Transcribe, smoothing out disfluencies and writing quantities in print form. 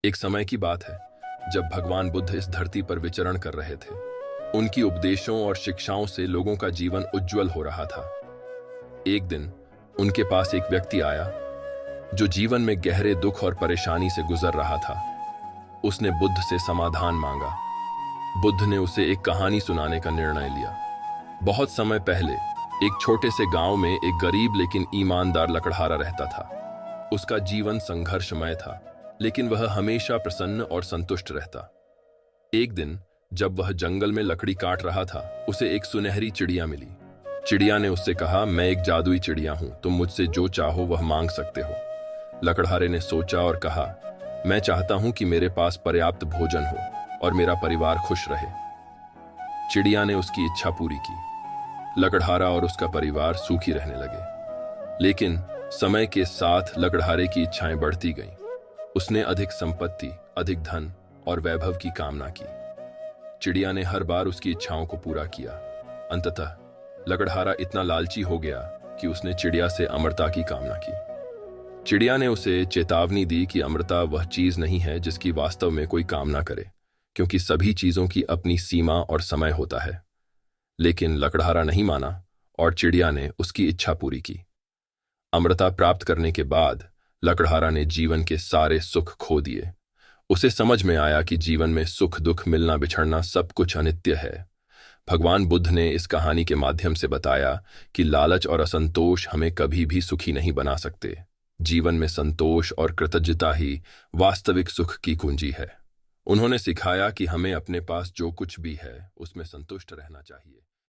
एक समय की बात है जब भगवान बुद्ध इस धरती पर विचरण कर रहे थे। उनकी उपदेशों और शिक्षाओं से लोगों का जीवन उज्जवल हो रहा था। एक दिन उनके पास एक व्यक्ति आया जो जीवन में गहरे दुख और परेशानी से गुजर रहा था। उसने बुद्ध से समाधान मांगा। बुद्ध ने उसे एक कहानी सुनाने का निर्णय लिया। बहुत समय पहले एक छोटे से गांव में एक गरीब लेकिन ईमानदार लकड़हारा रहता था। उसका जीवन संघर्षमय था, लेकिन वह हमेशा प्रसन्न और संतुष्ट रहता। एक दिन जब वह जंगल में लकड़ी काट रहा था, उसे एक सुनहरी चिड़िया मिली। चिड़िया ने उससे कहा, मैं एक जादुई चिड़िया हूं, तुम मुझसे जो चाहो वह मांग सकते हो। लकड़हारे ने सोचा और कहा, मैं चाहता हूं कि मेरे पास पर्याप्त भोजन हो और मेरा परिवार खुश रहे। चिड़िया ने उसकी इच्छा पूरी की। लकड़हारा और उसका परिवार सुखी रहने लगे। लेकिन समय के साथ लकड़हारे की इच्छाएं बढ़ती गईं। उसने अधिक संपत्ति, अधिक धन और वैभव की कामना की। चिड़िया ने हर बार उसकी इच्छाओं को पूरा किया। अंततः लकड़हारा इतना लालची हो गया कि उसने चिड़िया से अमरता की कामना की। चिड़िया ने उसे चेतावनी दी कि अमरता वह चीज नहीं है जिसकी वास्तव में कोई कामना करे, क्योंकि सभी चीजों की अपनी सीमा और समय होता है। लेकिन लकड़हारा नहीं माना और चिड़िया ने उसकी इच्छा पूरी की। अमरता प्राप्त करने के बाद लकड़हारा ने जीवन के सारे सुख खो दिए। उसे समझ में आया कि जीवन में सुख दुख, मिलना बिछड़ना सब कुछ अनित्य है। भगवान बुद्ध ने इस कहानी के माध्यम से बताया कि लालच और असंतोष हमें कभी भी सुखी नहीं बना सकते। जीवन में संतोष और कृतज्ञता ही वास्तविक सुख की कुंजी है। उन्होंने सिखाया कि हमें अपने पास जो कुछ भी है उसमें संतुष्ट रहना चाहिए।